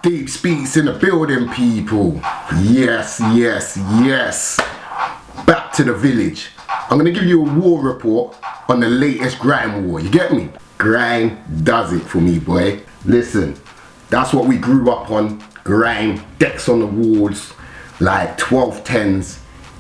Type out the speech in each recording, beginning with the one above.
Deepsspeaks in the building, people. Yes, yes, yes. Back to the village. I'm gonna give you a war report on the latest Grime war. You get me? Grime does it for me, boy. Listen, that's what we grew up on. Grime, decks on the walls, like 1210s.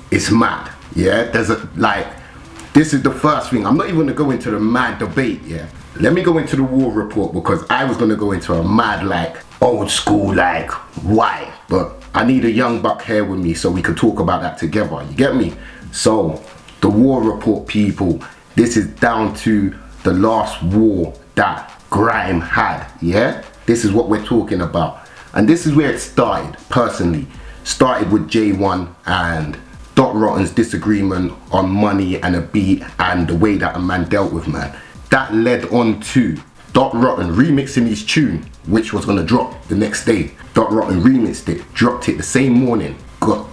It's mad. Yeah, this is the first thing. I'm not even gonna go into the mad debate. Yeah, let me go into the war report because I was gonna go into a mad, like, old school, like, why? But I need a young buck here with me so we could talk about that together. You get me? So the war report, people. This is down to the last war that Grime had. Yeah, this is what we're talking about, and this is where it started. Personally, started with J1 and Dot Rotten's disagreement on money and a beat and the way that a man dealt with man. That led on to Dot Rotten remixing his tune, which was gonna drop the next day. Dot Rotten remixed it, dropped it the same morning,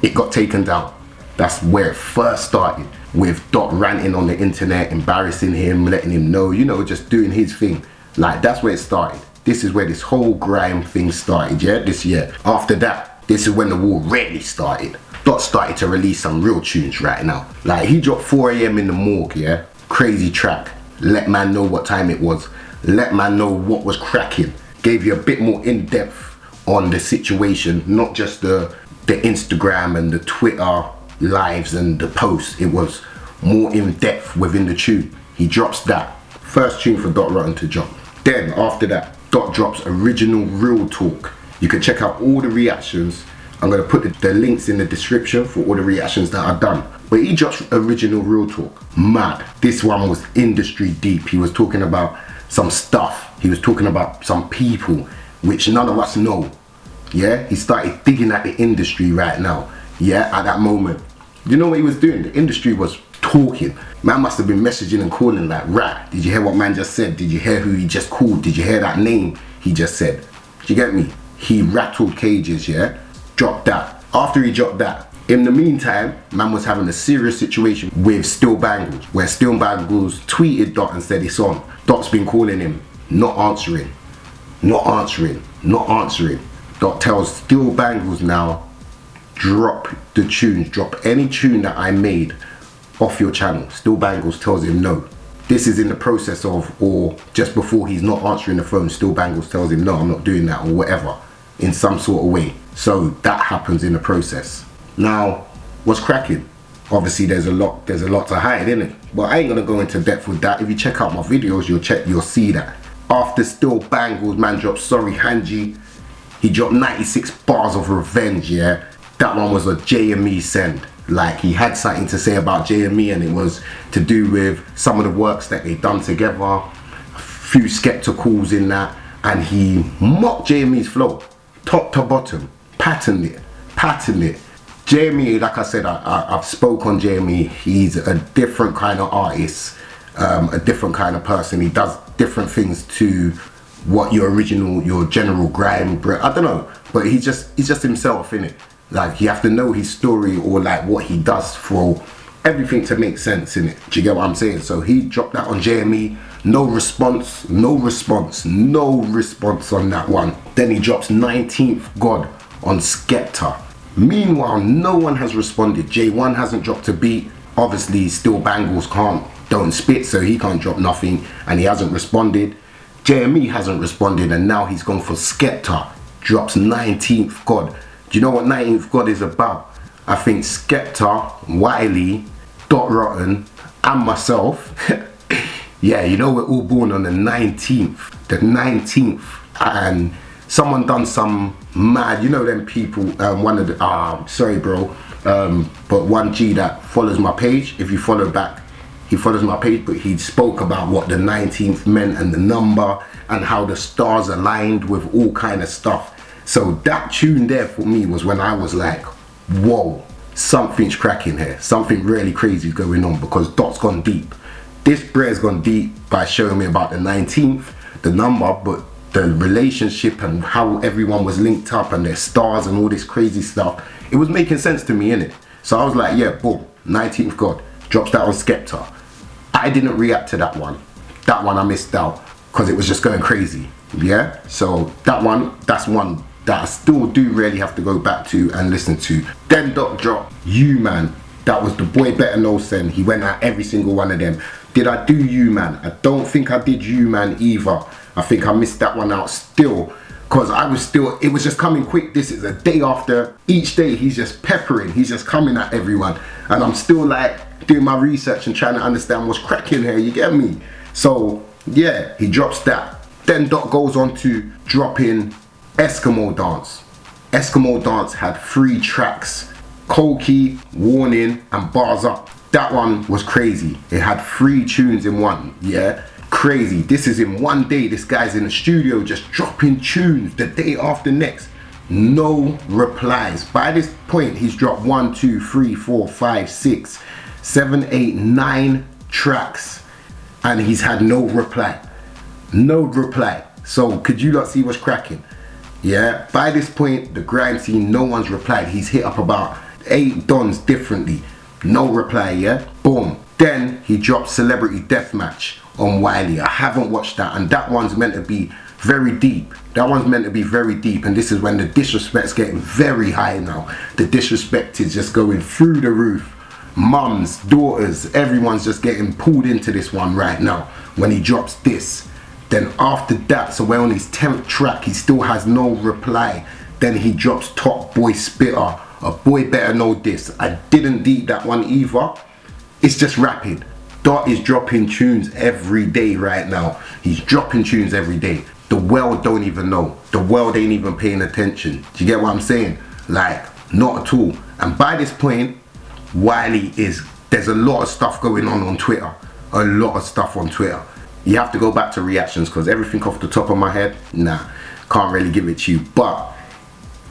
it got taken down. That's where it first started, with Dot ranting on the internet, embarrassing him, letting him know, you know, just doing his thing. Like, that's where it started. This is where this whole Grime thing started, yeah, this year. After that, this is when the war really started. Dot started to release some real tunes right now. Like, he dropped 4 AM in the morgue, yeah? Crazy track. Let man know what time it was. Let man know what was cracking. Gave you a bit more in-depth on the situation, not just the Instagram and the Twitter lives and the posts. It was more in-depth within the tune. He drops that. First tune for Dot Rotten to drop. Then, after that, Dot drops original Real Talk. You can check out all the reactions. I'm gonna put the links in the description for all the reactions that I've done. But he dropped original Real Talk. Mad. This one was industry deep. He was talking about some stuff. He was talking about some people which none of us know. Yeah, he started digging at the industry right now. Yeah, at that moment. You know what he was doing? The industry was talking. Man must have been messaging and calling like, right, did you hear what man just said? Did you hear who he just called? Did you hear that name he just said? Do you get me? He rattled cages, yeah? Dropped that. After he dropped that, in the meantime, man was having a serious situation with Still Bangles, where Still Bangles tweeted Dot and said it's on. Dot's been calling him, not answering, not answering, not answering. Dot tells Still Bangles now, drop the tunes, drop any tune that I made off your channel. Still Bangles tells him no. This is in the process of, or just before he's not answering the phone, Still Bangles tells him no, I'm not doing that, or whatever, in some sort of way. So that happens in the process. Now, what's cracking? Obviously there's a lot to hide, innit? But I ain't gonna go into depth with that. If you check out my videos, you'll see that. After Still Bangles, man dropped Sorry Hanji. He dropped 96 bars of revenge, yeah? That one was a JME send. Like, he had something to say about JME, and it was to do with some of the works that they done together. A few skepticals in that, and he mocked JME's flow, top to bottom, patterned it. JME, like I said, I've spoke on JME. He's a different kind of artist, a different kind of person. He does different things to what your general Grime, I don't know, but he's just himself, innit? Like, you have to know his story, or like what he does for everything to make sense, innit? Do you get what I'm saying? So he dropped that on JME. No response on that one. Then he drops 19th God on Skepta. Meanwhile, no one has responded. J1 hasn't dropped a beat. Obviously, Still Bangles don't spit, so he can't drop nothing, and he hasn't responded. JME hasn't responded, and now he's gone for Skepta. Drops 19th God. Do you know what 19th God is about? I think Skepta, Wiley, Dot Rotten, and myself. Yeah, you know, we're all born on the 19th. The 19th. And someone done some mad, you know them people, one of the, sorry bro, but one G that follows my page. If you follow back, he follows my page, but he spoke about what the 19th meant and the number and how the stars aligned with all kind of stuff. So that tune there for me was when I was like, whoa, something's cracking here. Something really crazy is going on, because Dot's gone deep. This Bre's gone deep by showing me about the 19th, the number, but the relationship and how everyone was linked up and their stars and all this crazy stuff. It was making sense to me, innit? So I was like, yeah, boom, 19th God. Drops that on Skepta. I didn't react to that one. That one I missed out because it was just going crazy. Yeah, so that one, that's one that I still do really have to go back to and listen to. Then Dot dropped You Man. That was the boy better know Sen. He went at every single one of them. Did I do You Man? I don't think I did You Man either. I think I missed that one out still, because it was just coming quick. This is a day after. Each day he's just peppering, he's just coming at everyone, and I'm still like doing my research and trying to understand what's cracking here, you get me? So yeah, he drops that. Then Dot goes on to drop in Eskimo Dance. Eskimo Dance had 3 tracks: Cold Key, Warning, and Bars Up. That one was crazy. It had 3 tunes in one, yeah? Crazy. This is in one day. This guy's in the studio just dropping tunes the day after next. No replies. By this point, he's dropped 1, 2, 3, 4, 5, 6, 7, 8, 9 tracks, and he's had no reply. No reply. So could you not see what's cracking? Yeah, by this point, the grime scene, no one's replied. He's hit up about 8 dons differently. No reply, yeah? Boom. Then he dropped Celebrity Deathmatch on Wiley. I haven't watched that, and that one's meant to be very deep. That one's meant to be very deep, and this is when the disrespect's getting very high now. The disrespect is just going through the roof. Mums, daughters, everyone's just getting pulled into this one right now when he drops this. Then after that, so we're on his 10th track, he still has no reply. Then he drops Top Boy Spitter. A boy better know this. I didn't deep that one either. It's just rapid. Dot is dropping tunes every day right now. He's dropping tunes every day. The world don't even know. The world ain't even paying attention. Do you get what I'm saying? Like, not at all. And by this point, there's a lot of stuff going on Twitter. A lot of stuff on Twitter. You have to go back to reactions, because everything off the top of my head, nah, can't really give it to you. But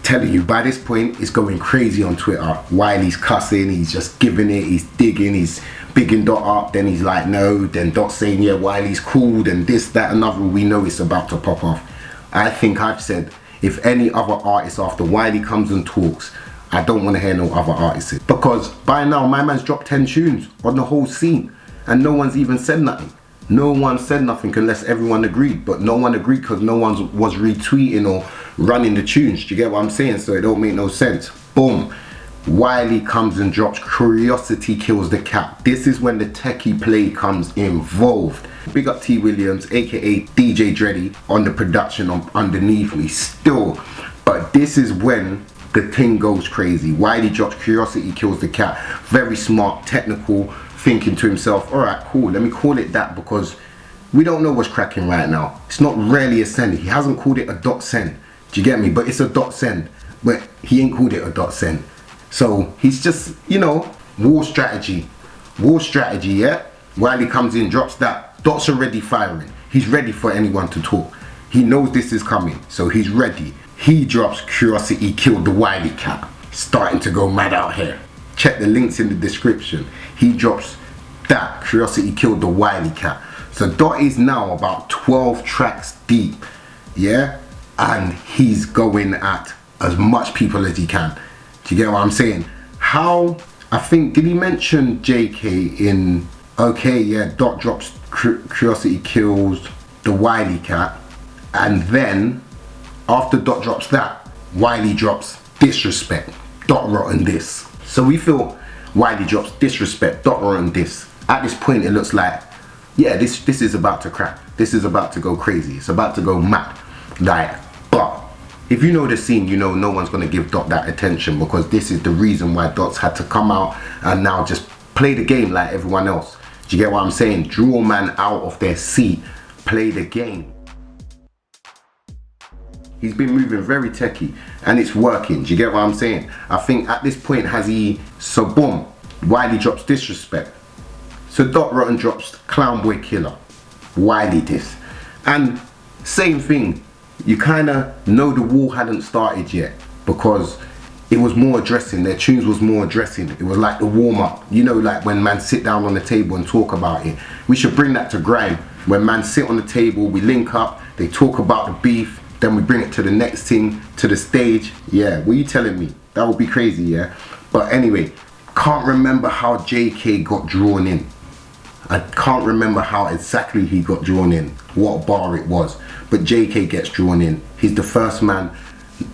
telling you, by this point, it's going crazy on Twitter. Wiley's cussing, he's just giving it, he's digging, he's bigging Dot up, then he's like no, then Dot saying yeah, Wiley's cool, then this, that, another. We know it's about to pop off. I think I've said, if any other artist after Wiley comes and talks, I don't want to hear no other artists, because by now my man's dropped 10 tunes on the whole scene, and no one's even said nothing. No one said nothing unless everyone agreed, but no one agreed because no one was retweeting or running the tunes. Do you get what I'm saying? So it don't make no sense. Boom. Wiley comes and drops Curiosity Kills the Cat. This is when the techie play comes involved. Big up T Williams, aka DJ Dreddy, on the production underneath me still. But this is when the thing goes crazy. Wiley drops Curiosity Kills the Cat. Very smart, technical, thinking to himself, alright, cool, let me call it that, because we don't know what's cracking right now. It's not really a send. He hasn't called it a dot send. Do you get me? But it's a dot send. But he ain't called it a dot send. So he's just, you know, war strategy. War strategy, yeah? Wiley comes in, drops that. Dot's already firing. He's ready for anyone to talk. He knows this is coming, so he's ready. He drops Curiosity Killed the Wiley Cat. Starting to go mad out here. Check the links in the description. He drops that, Curiosity Killed the Wiley Cat. So Dot is now about 12 tracks deep, yeah? And he's going at as much people as he can. Do you get what I'm saying? How, I think, did he mention JK in, okay, yeah, Dot drops Curiosity Kills the Wiley Cat, and then after Dot drops that, Wiley drops Disrespect, Dot Rotten This. So we feel Wiley drops Disrespect, Dot Rotten This. At this point it looks like, yeah, this is about to crack. This is about to go crazy. It's about to go mad. Like, but if you know the scene, you know no one's gonna give Dot that attention, because this is the reason why Dot's had to come out and now just play the game like everyone else. Do you get what I'm saying? Draw man out of their seat, play the game. He's been moving very techie and it's working. Do you get what I'm saying? I think at this point so boom, Wiley drops Disrespect. So Dot Rotten drops Clown Boy Killer. Wiley this. And same thing, you kind of know the war hadn't started yet, because it was more addressing, their tunes was more addressing. It was like the warm up, you know, like when man sit down on the table and talk about it. We should bring that to Grime. When man sit on the table, we link up, they talk about the beef, then we bring it to the next thing, to the stage. Yeah, what are you telling me? That would be crazy, yeah? But anyway, can't remember how JK got drawn in. I can't remember how exactly he got drawn in, what bar it was. But JK gets drawn in. He's the first man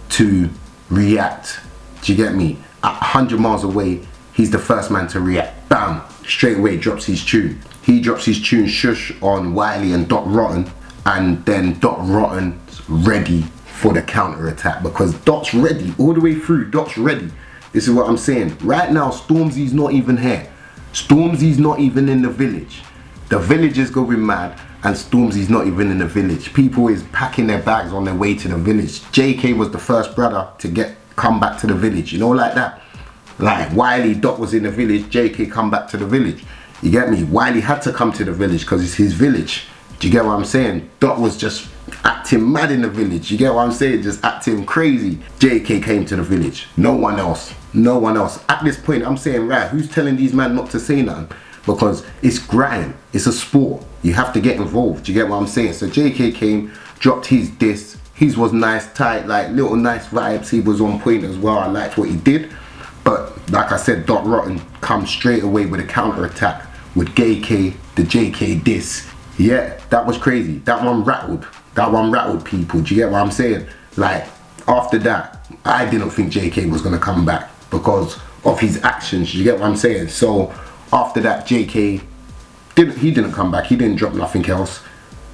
to react. Do you get me? At 100 miles away, he's the first man to react. Bam! Straight away drops his tune. He drops his tune Shush on Wiley and Dot Rotten, and then Dot Rotten's ready for the counter attack, because Dot's ready all the way through. Dot's ready. This is what I'm saying. Right now, Stormzy's not even here. Stormzy's not even in the village. The village is going mad, and Stormzy's not even in the village. People is packing their bags on their way to the village. JK was the first brother to come back to the village, you know, like that. Like Wiley, Dot was in the village, JK come back to the village. You get me? Wiley had to come to the village because it's his village. Do you get what I'm saying? Dot was just acting mad in the village. You get what I'm saying? Just acting crazy. JK came to the village. No one else. No one else. At this point, I'm saying, right, who's telling these men not to say nothing? Because it's grime. It's a sport. You have to get involved. Do you get what I'm saying? So JK came, dropped his diss. His was nice, tight, like little nice vibes. He was on point as well. I liked what he did. But like I said, Dot Rotten comes straight away with a counter attack with JK, the JK diss. Yeah, that was crazy. That one rattled. That one rattled people. Do you get what I'm saying? Like, after that, I didn't think JK was going to come back because of his actions. You get what I'm saying? So, after that, JK, didn't come back. He didn't drop nothing else.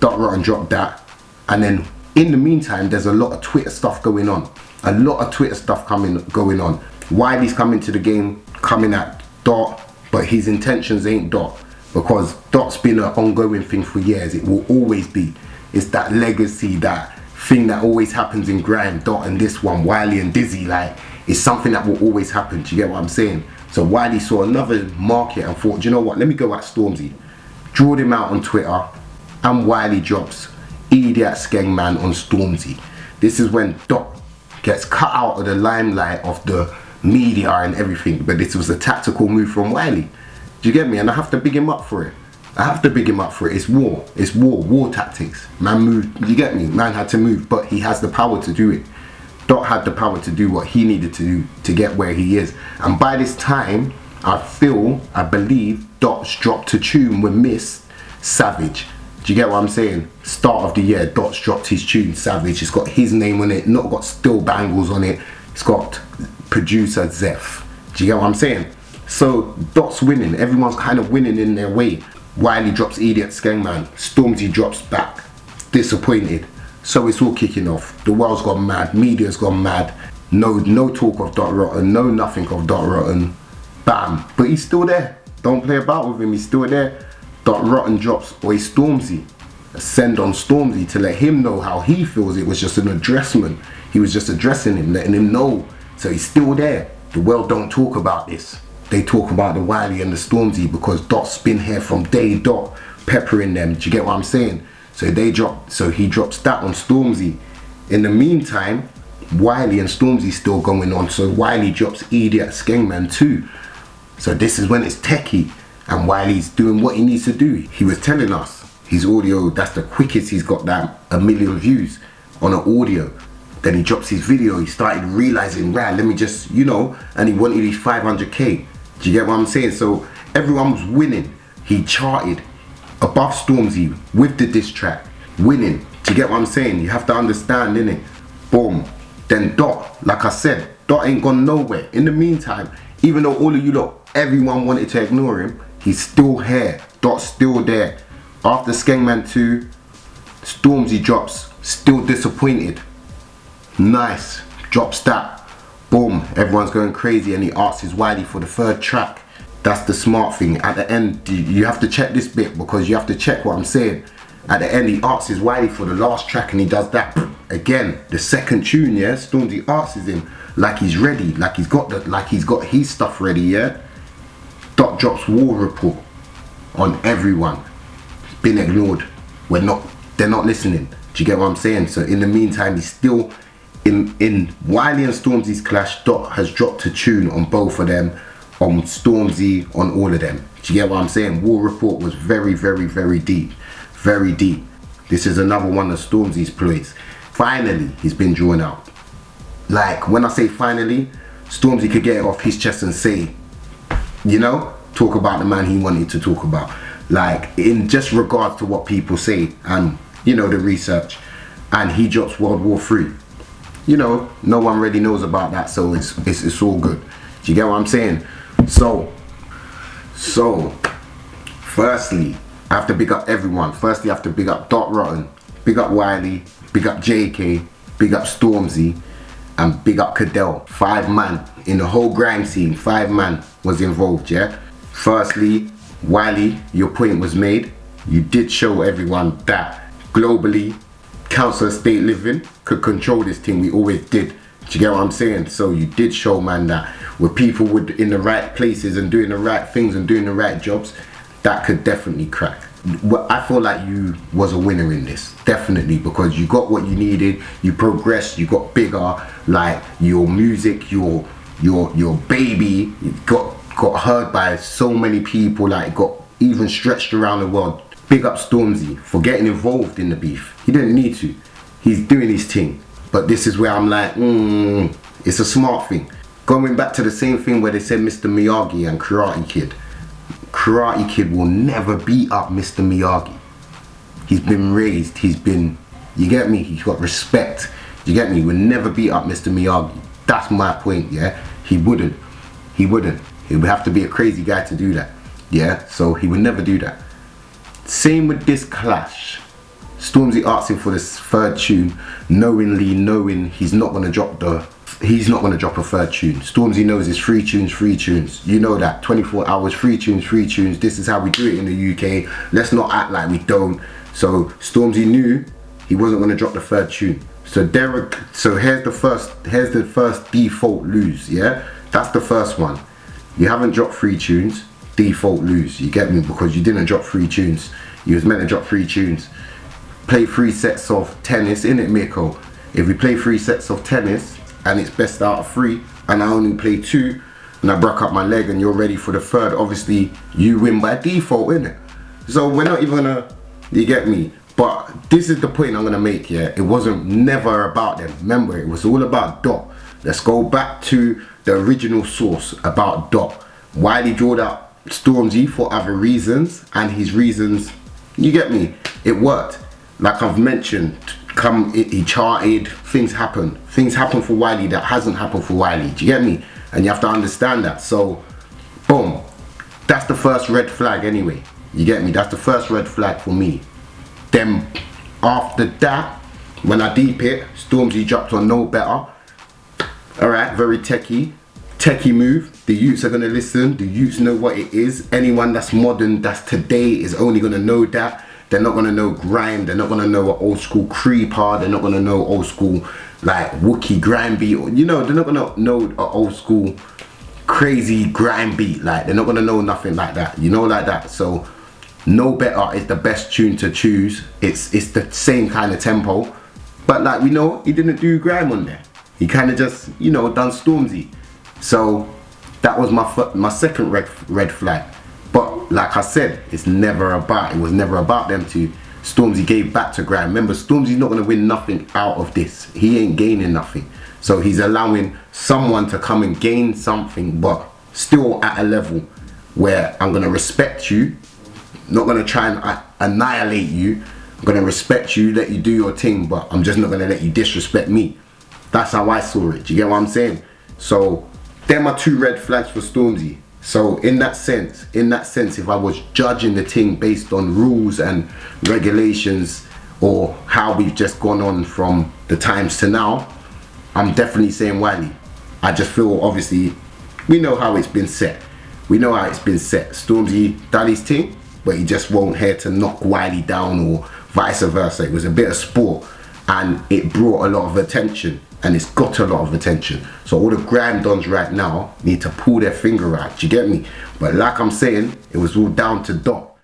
Dot Rotten dropped that. And then, in the meantime, there's a lot of Twitter stuff going on. A lot of Twitter stuff going on. Wiley's coming to the game, coming at Dot, but his intentions ain't Dot. Because Dot's been an ongoing thing for years. It will always be. It's that legacy, that thing that always happens in Grime. Dot and this one, Wiley and Dizzy, like, it's something that will always happen. Do you get what I'm saying? So Wiley saw another market and thought, do you know what, let me go at Stormzy. Drawed him out on Twitter, and Wiley drops Idiot Skeng Man on Stormzy. This is when Dot gets cut out of the limelight of the media and everything, but this was a tactical move from Wiley. Do you get me? And I have to big him up for it. I have to big him up for it. It's war. It's war tactics. Man moved, you get me? Man had to move, but he has the power to do it. Dot had the power to do what he needed to do to get where he is. And by this time, I believe Dot's dropped a tune with Miss Savage. Do you get what I'm saying? Start of the year, Dot's dropped his tune, Savage. It's got his name on it, not got Still Bangles on it. It's got producer Zeph. Do you get what I'm saying? So Dot's winning. Everyone's kind of winning in their way. Wiley drops Idiot Skeng Man. Stormzy drops back. Disappointed. So it's all kicking off. The world's gone mad. Media's gone mad. No talk of Dot Rotten. No nothing of Dot Rotten. Bam. But he's still there. Don't play about with him. He's still there. Dot Rotten drops Oi Stormzy. A send on Stormzy to let him know how he feels. It was just an addressment. He was just addressing him, letting him know. So he's still there. The world don't talk about this. They talk about the Wiley and the Stormzy because Dot's been here from day dot, peppering them. Do you get what I'm saying? So he drops that on Stormzy. In the meantime, Wiley and Stormzy still going on. So Wiley drops Idiot Skeng Man too. So this is when it's techie and Wiley's doing what he needs to do. He was telling us his audio, that's the quickest he's got that 1 million views on an audio. Then he drops his video, he started realizing, right, let me just, you know, and he wanted his 500k. Do you get what I'm saying? So everyone was winning. He charted above Stormzy with the diss track, winning. Do you get what I'm saying? You have to understand, innit? Boom. Then Dot, like I said, Dot ain't gone nowhere. In the meantime, even though all of you lot, everyone wanted to ignore him, he's still here. Dot's still there. After Skeng Man 2, Stormzy drops, still disappointed. Nice, drops that. Boom, everyone's going crazy and he asks his Wiley for the 3rd track. That's the smart thing. At the end, you have to check this bit because you have to check what I'm saying. At the end, he asks his Wiley for the last track and he does that. Again, the 2nd tune, yeah? Stormzy asks him like he's ready, like he's got his stuff ready, yeah? Dot drops war report on everyone. It's been ignored. They're not listening. Do you get what I'm saying? So in the meantime, he's still in Wiley and Stormzy's clash. Dot has dropped a tune on both of them, on Stormzy, on all of them. Do you get what I'm saying? War report was very, very, very deep. Very deep. This is another one of Stormzy's plays. Finally, he's been drawn out. Like, when I say finally, Stormzy could get it off his chest and say, you know, talk about the man he wanted to talk about. Like, in just regards to what people say and, you know, the research. And he drops World War III. you know, no one really knows about that, so it's all good. Do you get what I'm saying? So firstly, I have to big up everyone. Firstly, I have to big up Dot Rotten, big up Wiley, big up JK, big up Stormzy, and big up Cadell. 5 man in the whole grime scene. 5 man was involved, yeah? Firstly, Wiley, your point was made. You did show everyone that globally, council estate living could control this thing. We always did. Do you get what I'm saying? So you did show, man, that with people in the right places and doing the right things and doing the right jobs, that could definitely crack. I feel like you was a winner in this, definitely, because you got what you needed, you progressed, you got bigger, like your music, your baby, got heard by so many people, like got even stretched around the world. Big up Stormzy for getting involved in the beef. He didn't need to. He's doing his thing. But this is where I'm like, it's a smart thing. Going back to the same thing where they said Mr. Miyagi and Karate Kid. Karate Kid will never beat up Mr. Miyagi. He's been raised, he's been, you get me? He's got respect. You get me? He would never beat up Mr. Miyagi. That's my point, yeah? He wouldn't. He would have to be a crazy guy to do that. Yeah? So he would never do that. Same with this clash. Stormzy asking for this third tune, knowing he's not gonna drop a third tune. Stormzy knows it's 3 tunes. You know that. 24 hours, 3 tunes. This is how we do it in the UK. Let's not act like we don't. So Stormzy knew he wasn't gonna drop the third tune. So here's the first default lose, yeah? That's the first one. You haven't dropped 3 tunes, default lose. You get me? Because you didn't drop 3 tunes. You was meant to drop 3 tunes. Play 3 sets of tennis, innit, Miko? If we play 3 sets of tennis and it's best out of 3 and I only play 2 and I broke up my leg and you're ready for the third, obviously you win by default, innit? So we're not even gonna, you get me? But this is the point I'm gonna make, yeah? It wasn't never about them. Remember, it was all about Dot. Let's go back to the original source about Dot. Wiley drawed out Stormzy for other reasons, and his reasons, you get me? It worked. Like I've mentioned, he charted, things happen. Things happen for Wiley that hasn't happened for Wiley. Do you get me? And you have to understand that. So, boom. That's the first red flag anyway. You get me? That's the first red flag for me. Then, after that, when I deep it, Stormzy dropped on No Better. Alright, very techie move. The youths are gonna listen. The youths know what it is. Anyone that's modern, that's today, is only gonna know that. They're not gonna know grime. They're not gonna know an old school creeper. They're not gonna know old school like Wookie grime beat. You know, they're not gonna know an old school crazy grime beat. Like they're not gonna know nothing like that. You know, like that. So No Better is the best tune to choose. It's the same kind of tempo, but like we know, he didn't do grime on there. He kind of just, you know, done Stormzy. So that was my second red flag. But like I said, it was never about them two. Stormzy gave back to grime. Remember, Stormzy's not gonna win nothing out of this. He ain't gaining nothing. So he's allowing someone to come and gain something, but still at a level where I'm gonna respect you, not gonna try and annihilate you. I'm gonna respect you, let you do your thing, but I'm just not gonna let you disrespect me. That's how I saw it. Do you get what I'm saying? So them are 2 red flags for Stormzy. So in that sense, if I was judging the thing based on rules and regulations or how we've just gone on from the times to now, I'm definitely saying Wiley. I just feel, obviously, we know how it's been set. Stormzy done his thing, but he just won't here to knock Wiley down or vice versa. It was a bit of sport and it brought a lot of attention. And it's got a lot of attention. So all the grime dons right now need to pull their finger out. Do you get me? But like I'm saying, it was all down to Dot.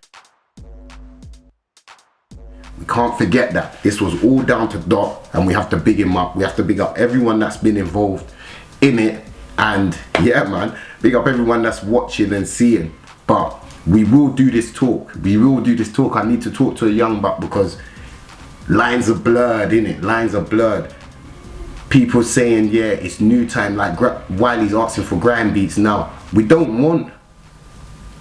We can't forget that. This was all down to Dot, and we have to big him up. We have to big up everyone that's been involved in it. And yeah, man, big up everyone that's watching and seeing. But we will do this talk. I need to talk to a young buck because lines are blurred, innit? Lines are blurred. People saying, yeah, it's new time, like Wiley's asking for grime beats now. We don't want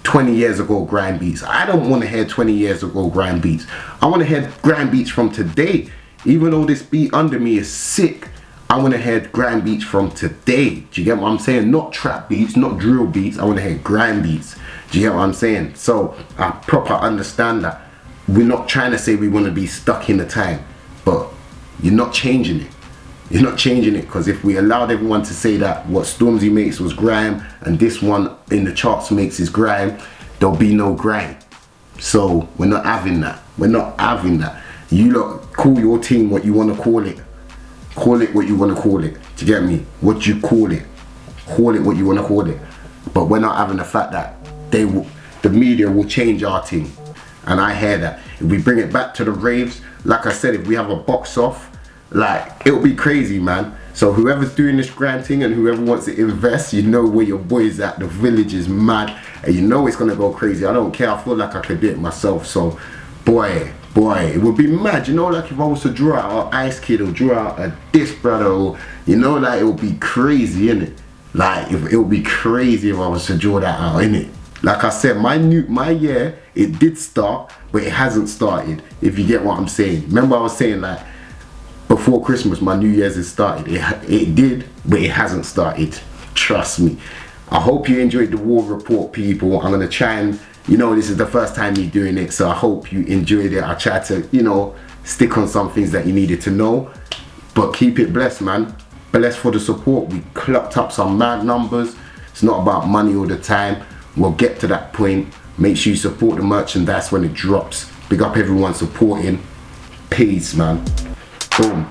20 years ago grime beats. I don't want to hear 20 years ago grime beats. I want to hear grime beats from today. Even though this beat under me is sick, I want to hear grime beats from today. Do you get what I'm saying? Not trap beats, not drill beats. I want to hear grime beats. Do you get what I'm saying? So I proper understand that. We're not trying to say we want to be stuck in the time, but you're not changing it. You're not changing it, because if we allowed everyone to say that what Stormzy makes was grime and this one in the charts makes is grime, there'll be no grime. So we're not having that. We're not having that. You lot call your team what you want to call it. Call it what you want to call it. Do you get me? What you call it. Call it what you want to call it. But we're not having the fact that the media will change our team. And I hear that. If we bring it back to the raves, like I said, if we have a box off, like, it'll be crazy, man. So whoever's doing this grime thing and whoever wants to invest, you know where your boy's at. The village is mad, and you know it's gonna go crazy. I don't care. I feel like I could do it myself. So boy, it would be mad. You know, like if I was to draw out an Ice Kid or draw out a Diss Brother, or you know, like it would be crazy, innit? Like if it would be crazy if I was to draw that out, innit? Like I said, my year, it did start, but it hasn't started, if you get what I'm saying. Remember I was saying, like, before Christmas, my New Year's has started. It did, but it hasn't started. Trust me. I hope you enjoyed the war report, people. I'm going to try and, you know, this is the first time me doing it, so I hope you enjoyed it. I tried to, you know, stick on some things that you needed to know. But keep it blessed, man. Blessed for the support. We clocked up some mad numbers. It's not about money all the time. We'll get to that point. Make sure you support the merchandise when it drops. Big up everyone supporting. Peace, man. Boom.